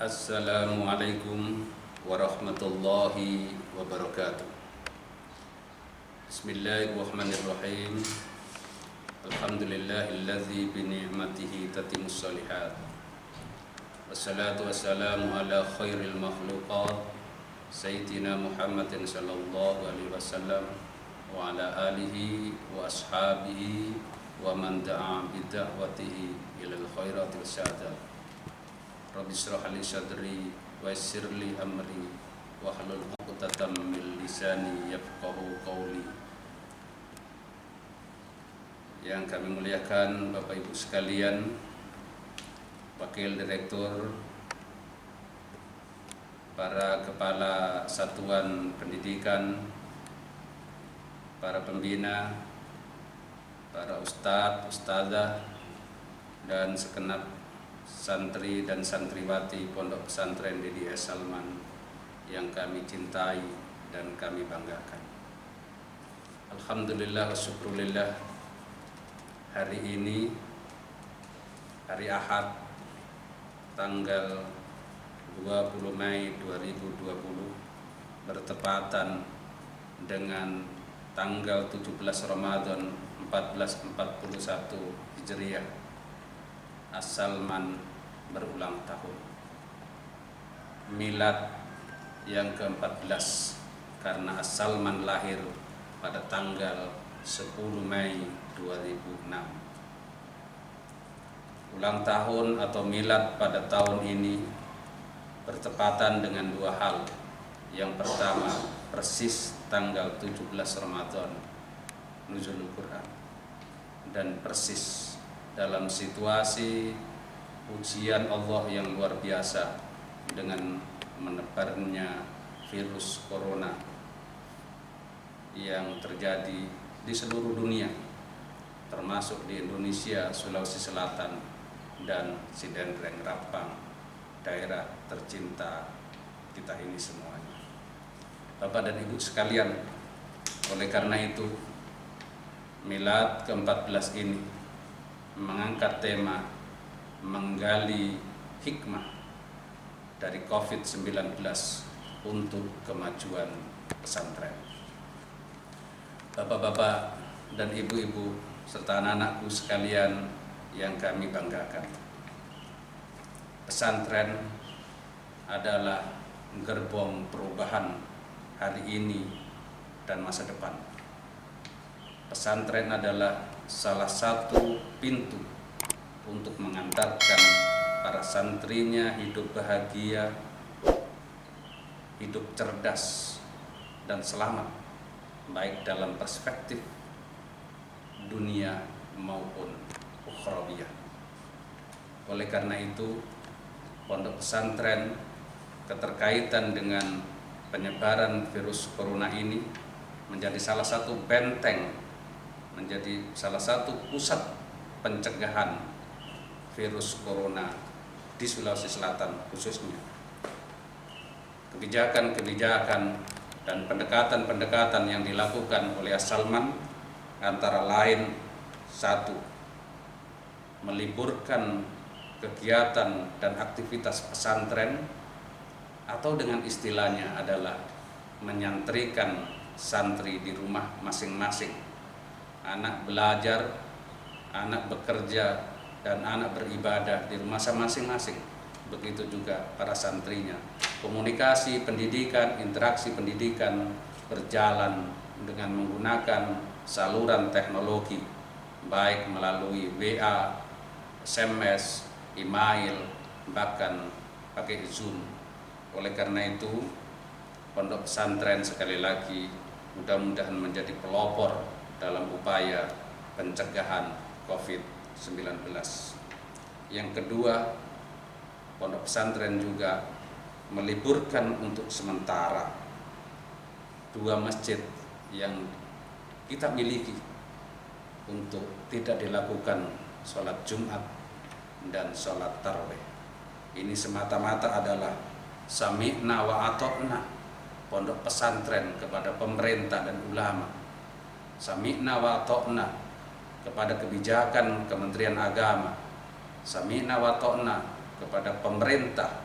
Assalamualaikum warahmatullahi wabarakatuh. Bismillahirrahmanirrahim. Alhamdulillahilladzi bini'matihi tatimmus shalihat. Wassalatu wassalamu ala khairil makhluqat Sayyidina Muhammadin sallallahu alaihi wasallam wa ala alihi wa ashabihi wa man da'a bida'watihi ilal khairati wassadat. Rabbi shrah li sadri wa yassir li amri wahlul 'uqdatam min lisani yafqahu qawli. Yang kami muliakan Bapak Ibu sekalian, Wakil Direktur, para kepala satuan pendidikan, para pembina, para ustadz, ustadzah, dan segenap santri dan santriwati Pondok Pesantren DDS Salman yang kami cintai dan kami banggakan. Alhamdulillah wa syukrulillah, hari ini hari Ahad tanggal 20 Mei 2020 bertepatan dengan tanggal 17 Ramadan 1441 Hijriah. As-Salman berulang tahun, milad yang ke-14, karena As-Salman lahir pada tanggal 10 Mei 2006. Ulang tahun atau milad pada tahun ini bertepatan dengan dua hal. Yang pertama, persis tanggal 17 Ramadan Nuzulul Quran, dan persis dalam situasi ujian Allah yang luar biasa dengan menebarnya virus corona yang terjadi di seluruh dunia, termasuk di Indonesia, Sulawesi Selatan, dan Sidenreng Rapang, daerah tercinta kita ini semuanya. Bapak dan Ibu sekalian, oleh karena itu milad ke-14 ini mengangkat tema menggali hikmah dari COVID-19 untuk kemajuan pesantren. Bapak-bapak dan ibu-ibu serta anak-anakku sekalian yang kami banggakan, pesantren adalah gerbong perubahan hari ini dan masa depan. Pesantren adalah salah satu pintu untuk mengantarkan para santrinya hidup bahagia, hidup cerdas, dan selamat, baik dalam perspektif dunia maupun ukhrawiyah. Oleh karena itu, pondok pesantren keterkaitan dengan penyebaran virus corona ini menjadi salah satu benteng, menjadi salah satu pusat pencegahan virus corona di Sulawesi Selatan khususnya. Kebijakan-kebijakan dan pendekatan-pendekatan yang dilakukan oleh As-Salman antara lain: satu, meliburkan kegiatan dan aktivitas pesantren, atau dengan istilahnya adalah menyantrikan santri di rumah masing-masing. Anak belajar, anak bekerja, dan anak beribadah di rumah masing-masing. Begitu juga para santrinya. Komunikasi pendidikan, interaksi pendidikan berjalan dengan menggunakan saluran teknologi, baik melalui WA, SMS, email, bahkan pakai Zoom. Oleh karena itu, pondok pesantren sekali lagi mudah-mudahan menjadi pelopor dalam upaya pencegahan COVID-19. Yang kedua, pondok pesantren juga meliburkan untuk sementara dua masjid yang kita miliki untuk tidak dilakukan sholat Jumat dan sholat Tarawih. Ini semata-mata adalah sami'na wa ata'na pondok pesantren kepada pemerintah dan ulama. Sami'na wa ta'na kepada kebijakan Kementerian Agama. Sami'na wa ta'na kepada pemerintah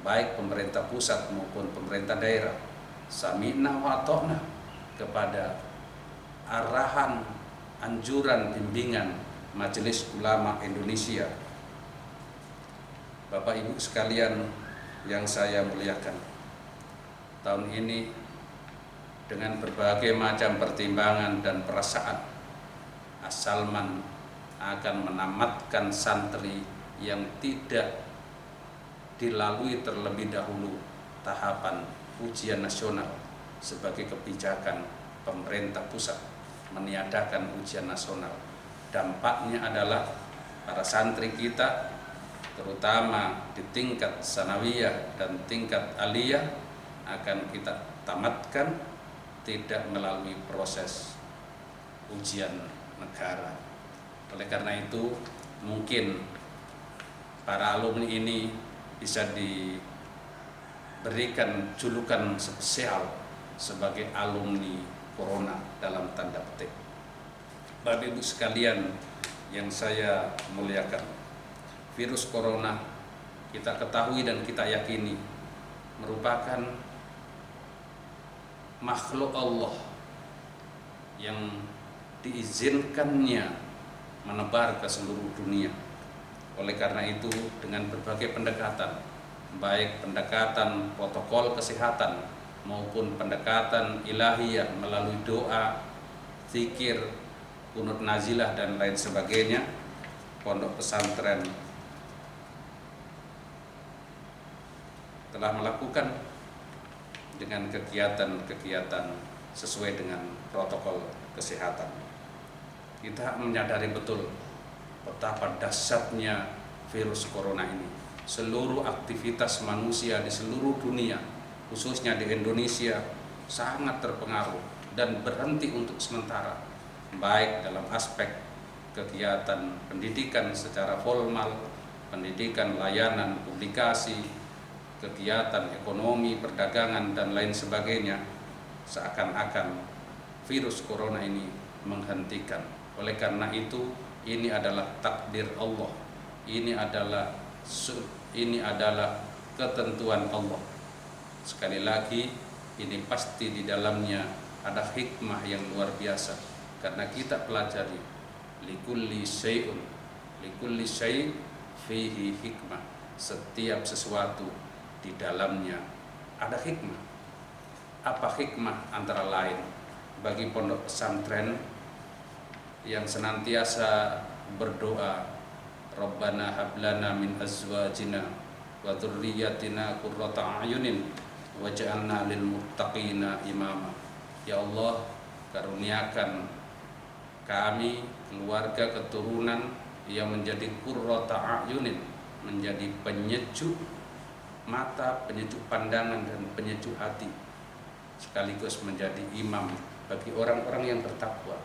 baik pemerintah pusat maupun pemerintah daerah, sami'na wa ata'na kepada arahan, anjuran, bimbingan Majelis Ulama Indonesia. Bapak Ibu sekalian yang saya muliakan, tahun ini dengan berbagai macam pertimbangan dan perasaan, As-Salman akan menamatkan santri yang tidak dilalui terlebih dahulu tahapan ujian nasional sebagai kebijakan pemerintah pusat meniadakan ujian nasional. Dampaknya adalah para santri kita terutama di tingkat sanawiyah dan tingkat aliyah akan kita tamatkan tidak melalui proses ujian negara. Oleh karena itu mungkin para alumni ini bisa diberikan julukan spesial sebagai alumni corona dalam tanda petik. Bapak Ibu sekalian yang saya muliakan, virus corona kita ketahui dan kita yakini merupakan makhluk Allah yang diizinkannya menebar ke seluruh dunia. Oleh karena itu dengan berbagai pendekatan, baik pendekatan protokol kesehatan maupun pendekatan ilahiyah melalui doa, zikir, kunut nazilah dan lain sebagainya, pondok pesantren telah melakukan dengan kegiatan-kegiatan sesuai dengan protokol kesehatan. Kita menyadari betul betapa dahsyatnya virus corona ini. Seluruh aktivitas manusia di seluruh dunia, khususnya di Indonesia, sangat terpengaruh dan berhenti untuk sementara, baik dalam aspek kegiatan pendidikan secara formal, pendidikan layanan publikasi, kegiatan ekonomi, perdagangan, dan lain sebagainya. Seakan-akan virus corona ini menghentikan. Oleh karena itu, ini adalah takdir Allah. Ini adalah ketentuan Allah. Sekali lagi, ini pasti di dalamnya ada hikmah yang luar biasa. Karena kita pelajari likulli syai'un, likulli syai' fihi hikmah. Setiap sesuatu di dalamnya ada hikmah. Apa hikmah? Antara lain bagi pondok pesantren yang senantiasa berdoa, Rabbana hablana min azwajina wa dzurriyyatina qurrata a'yunin waj'alna lil muttaqina imama. Ya Allah, karuniakan kami keluarga keturunan yang menjadi qurrata a'yunin, menjadi penyejuk mata, penyejuk pandangan dan penyejuk hati, sekaligus menjadi imam bagi orang-orang yang bertakwa.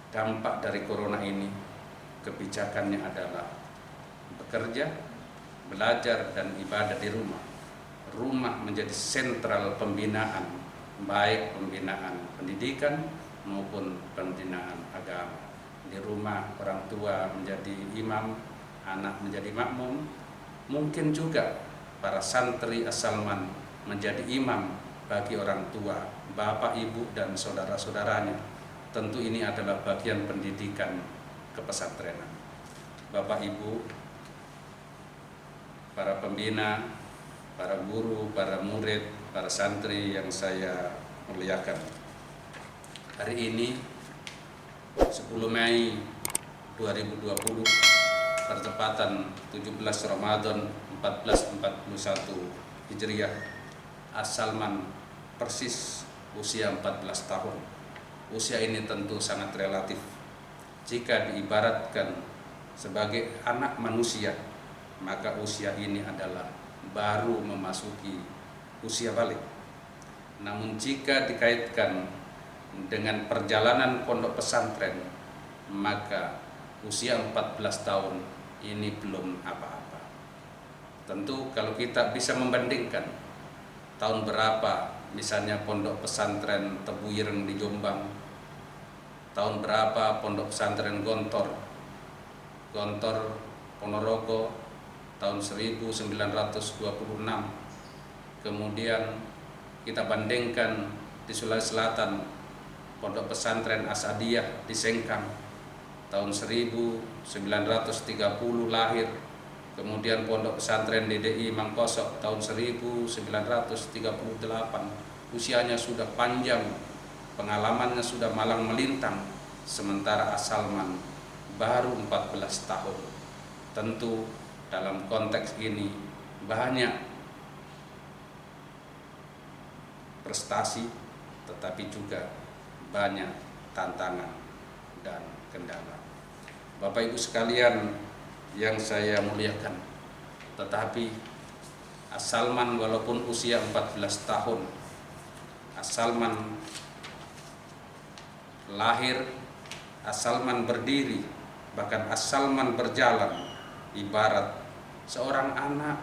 Dampak dari corona ini, kebijakannya adalah bekerja, belajar dan ibadah di rumah. Rumah menjadi sentral pembinaan, baik pembinaan pendidikan maupun pembinaan agama. Di rumah orang tua menjadi imam, anak menjadi makmum. Mungkin juga para santri As-Salman menjadi imam bagi orang tua, bapak, ibu, dan saudara-saudaranya. Tentu ini adalah bagian pendidikan kepesantrenan. Bapak, ibu, para pembina, para guru, para murid, para santri yang saya muliakan. Hari ini 10 Mei 2020, pertepatan 17 Ramadan 1441 Hijriah, As-Salman persis usia 14 tahun. Usia ini tentu sangat relatif. Jika diibaratkan sebagai anak manusia, maka usia ini adalah baru memasuki usia balik. Namun jika dikaitkan dengan perjalanan pondok pesantren, maka usia 14 tahun ini belum apa-apa. Tentu kalau kita bisa membandingkan tahun berapa misalnya pondok pesantren Tebu Ireng di Jombang, tahun berapa pondok pesantren Gontor Ponorogo, tahun 1926. Kemudian kita bandingkan di Sulawesi Selatan, Pondok Pesantren Asadiyah di Sengkang tahun 1930 lahir. Kemudian Pondok Pesantren DDI Mangkosok tahun 1938. Usianya sudah panjang, pengalamannya sudah malang melintang, sementara As-Salman baru 14 tahun. Tentu dalam konteks ini banyak prestasi, tetapi juga banyak tantangan dan kendala. Bapak Ibu sekalian yang saya muliakan, tetapi As-Salman walaupun usia 14 tahun, As-Salman lahir, As-Salman berdiri, bahkan As-Salman berjalan, ibarat seorang anak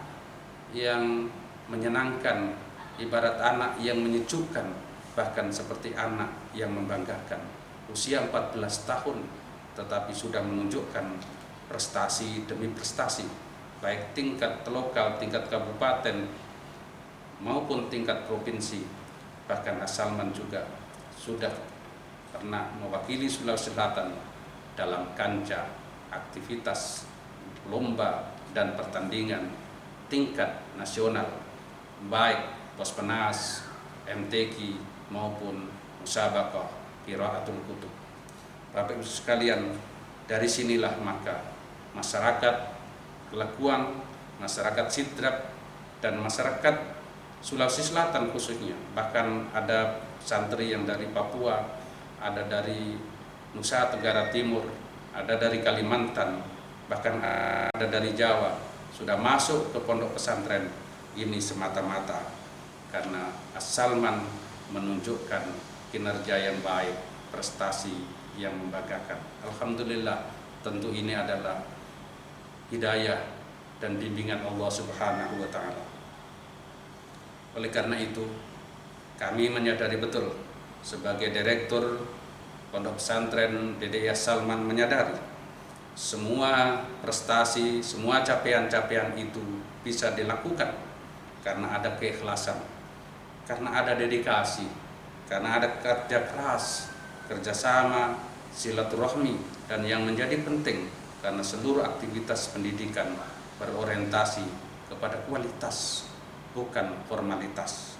yang menyenangkan, ibarat anak yang menyejukkan, bahkan seperti anak yang membanggakan. Usia 14 tahun tetapi sudah menunjukkan prestasi demi prestasi, baik tingkat lokal, tingkat kabupaten maupun tingkat provinsi. Bahkan As-Salman juga sudah pernah mewakili Sulawesi Selatan dalam kancah aktivitas lomba dan pertandingan tingkat nasional, baik Pospenas, MTQ maupun Musabaqah Qiraatul Kutub. Bapak Ibu sekalian, dari sinilah maka masyarakat Kelekuang, masyarakat Sidrap, dan masyarakat Sulawesi Selatan khususnya, bahkan ada santri yang dari Papua, ada dari Nusa Tenggara Timur, ada dari Kalimantan, bahkan ada dari Jawa, sudah masuk ke pondok pesantren ini semata-mata karena As-Salman menunjukkan kinerja yang baik, prestasi yang membanggakan. Alhamdulillah, tentu ini adalah hidayah dan bimbingan Allah Subhanahu wa Ta'ala. Oleh karena itu, kami menyadari betul sebagai direktur Pondok Pesantren DDI As-Salman menyadari semua prestasi, semua capaian-capaian itu bisa dilakukan karena ada keikhlasan, karena ada dedikasi, karena ada kerja keras, kerjasama, silaturahmi, dan yang menjadi penting karena seluruh aktivitas pendidikan berorientasi kepada kualitas, bukan formalitas.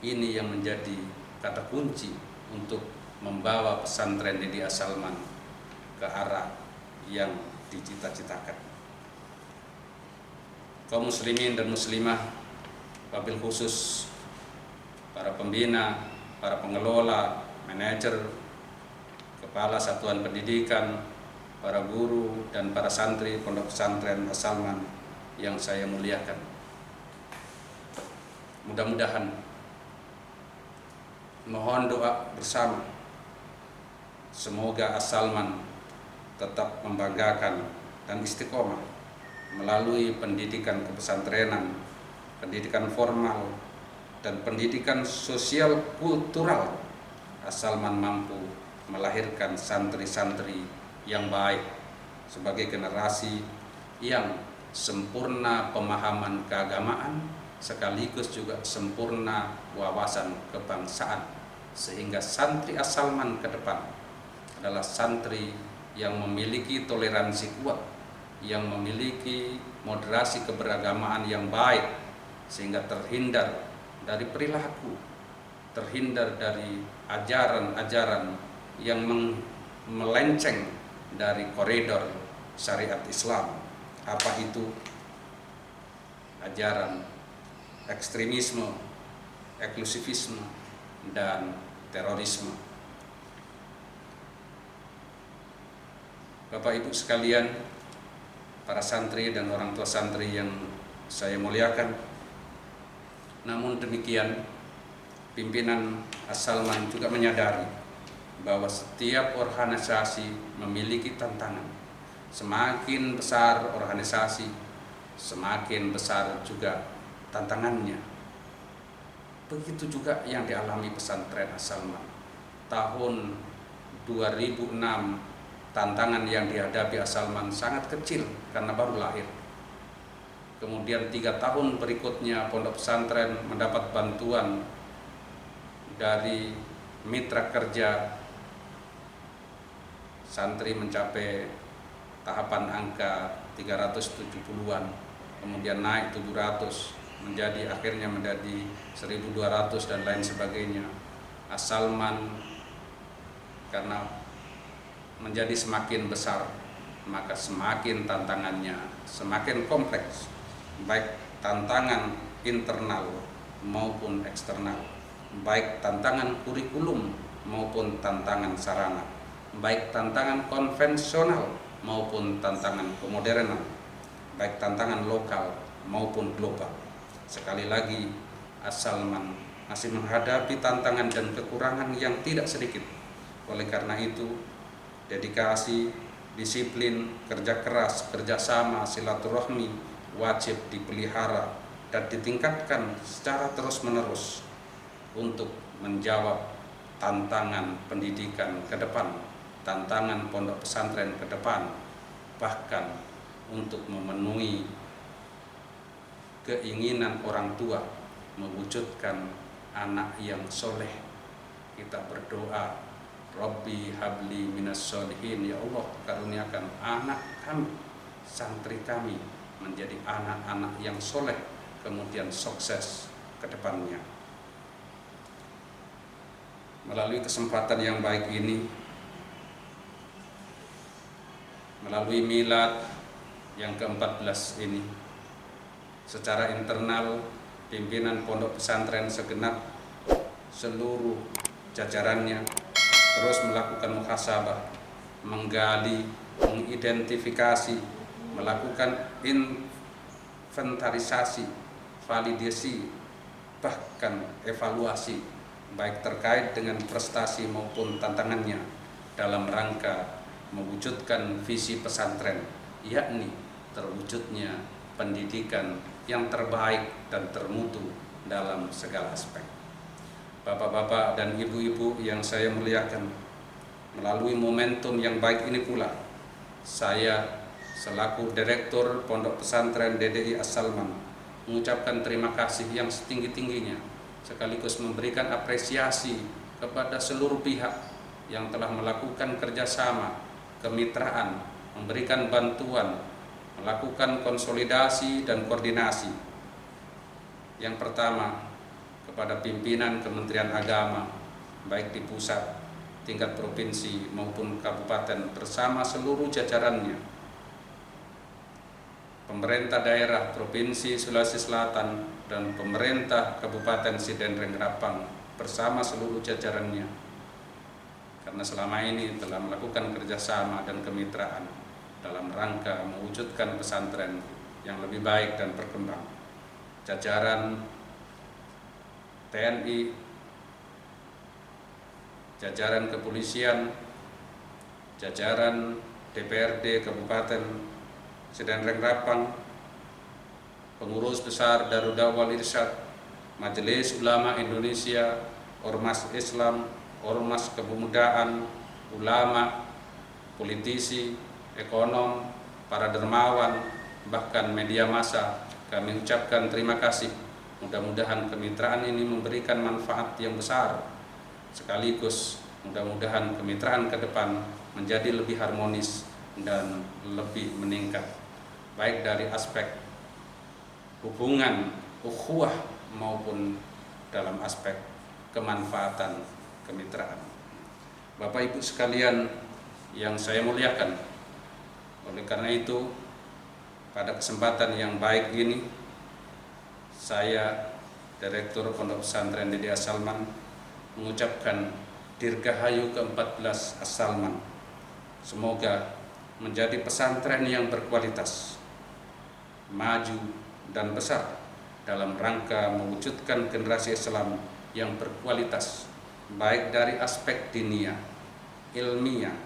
Ini yang menjadi kata kunci untuk membawa pesantren DDI As-Salman ke arah yang dicita-citakan. Kaum muslimin dan muslimah, wabil khusus para pembina, para pengelola, manajer, kepala satuan pendidikan, para guru, dan para santri Pondok Pesantren As-Salman yang saya muliakan. Mudah-mudahan mohon doa bersama, semoga As-Salman tetap membanggakan dan istiqomah melalui pendidikan kepesantrenan, pendidikan formal, dan pendidikan sosial kultural. As-Salman mampu melahirkan santri-santri yang baik sebagai generasi yang sempurna pemahaman keagamaan sekaligus juga sempurna wawasan kebangsaan, sehingga santri As-Salman ke depan adalah santri yang memiliki toleransi kuat, yang memiliki moderasi keberagamaan yang baik, sehingga terhindar dari perilaku, terhindar dari ajaran-ajaran yang melenceng dari koridor syariat Islam. Apa itu? Ajaran ekstremisme, eksklusivisme, dan terorisme. Bapak Ibu sekalian, para santri dan orang tua santri yang saya muliakan, namun demikian pimpinan As-Salman juga menyadari bahwa setiap organisasi memiliki tantangan. Semakin besar organisasi, semakin besar juga tantangannya. Begitu juga yang dialami pesantren As-Salman. Tahun 2006 tantangan yang dihadapi As-Salman sangat kecil karena baru lahir. kemudian 3 tahun berikutnya pondok pesantren mendapat bantuan dari mitra kerja, santri mencapai tahapan angka 370-an, kemudian naik 700, akhirnya menjadi 1.200 dan lain sebagainya. As-Salman karena menjadi semakin besar, maka semakin tantangannya semakin kompleks, baik tantangan internal maupun eksternal, baik tantangan kurikulum maupun tantangan sarana, baik tantangan konvensional maupun tantangan kemodernan, baik tantangan lokal maupun global. Sekali lagi, As-Salman masih menghadapi tantangan dan kekurangan yang tidak sedikit. Oleh karena itu, dedikasi, disiplin, kerja keras, kerjasama, silaturahmi wajib dipelihara dan ditingkatkan secara terus-menerus untuk menjawab tantangan pendidikan ke depan, tantangan pondok pesantren ke depan, bahkan untuk memenuhi keinginan orang tua mewujudkan anak yang soleh. Kita berdoa, Rabbi habli minas sholihin, ya Allah karuniakan anak kami, santri kami menjadi anak-anak yang soleh, kemudian sukses ke depannya. Melalui kesempatan yang baik ini, melalui milad yang ke-14 ini, secara internal pimpinan pondok pesantren segenap seluruh jajarannya terus melakukan muhasabah, menggali, mengidentifikasi, melakukan inventarisasi, validasi, bahkan evaluasi, baik terkait dengan prestasi maupun tantangannya dalam rangka mewujudkan visi pesantren, yakni terwujudnya pendidikan yang terbaik dan termutu dalam segala aspek. Bapak-bapak dan ibu-ibu yang saya muliakan, melalui momentum yang baik ini pula, saya selaku Direktur Pondok Pesantren DDI As-Salman mengucapkan terima kasih yang setinggi-tingginya, sekaligus memberikan apresiasi kepada seluruh pihak yang telah melakukan kerjasama, kemitraan, memberikan bantuan, melakukan konsolidasi dan koordinasi. Yang pertama, kepada pimpinan Kementerian Agama, baik di pusat, tingkat provinsi maupun kabupaten bersama seluruh jajarannya, pemerintah daerah Provinsi Sulawesi Selatan dan pemerintah Kabupaten Sidenreng Rapang bersama seluruh jajarannya, karena selama ini telah melakukan kerjasama dan kemitraan dalam rangka mewujudkan pesantren yang lebih baik dan berkembang. Jajaran TNI, jajaran kepolisian, jajaran DPRD Kabupaten Sidenreng Rapang, pengurus besar Darud Dawah Irsyad, Majelis Ulama Indonesia, Ormas Islam, Ormas Kepemudaan, ulama, politisi, ekonom, para dermawan, bahkan media massa, kami ucapkan terima kasih. Mudah-mudahan kemitraan ini memberikan manfaat yang besar, sekaligus mudah-mudahan kemitraan ke depan menjadi lebih harmonis dan lebih meningkat, baik dari aspek hubungan ukhuwah maupun dalam aspek kemanfaatan kemitraan. Bapak Ibu sekalian yang saya muliakan, oleh karena itu pada kesempatan yang baik ini, saya Direktur Pondok Pesantren DDI As-Salman mengucapkan Dirgahayu ke-14 As-Salman. Semoga menjadi pesantren yang berkualitas, maju dan besar dalam rangka mewujudkan generasi Islam yang berkualitas, baik dari aspek diniyah, ilmiah,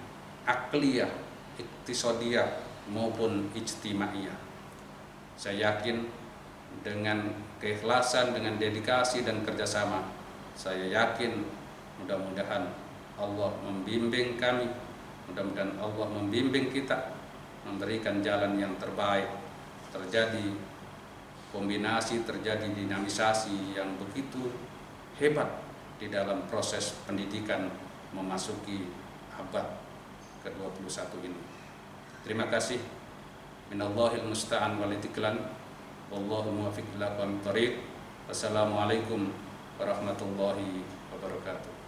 akliyah, iktisodiyah maupun ijtimaiyah. Saya yakin dengan keikhlasan, dengan dedikasi dan kerjasama, saya yakin mudah-mudahan Allah membimbing kami, mudah-mudahan Allah membimbing kita, memberikan jalan yang terbaik, terjadi kombinasi terjadi dinamisasi yang begitu hebat di dalam proses pendidikan memasuki abad ke-21 ini. Terima kasih. Minallahil musta'an wal itiklan. Wallahu muwaffiq ila aqwamit thoriq. Wassalamualaikum warahmatullahi wabarakatuh.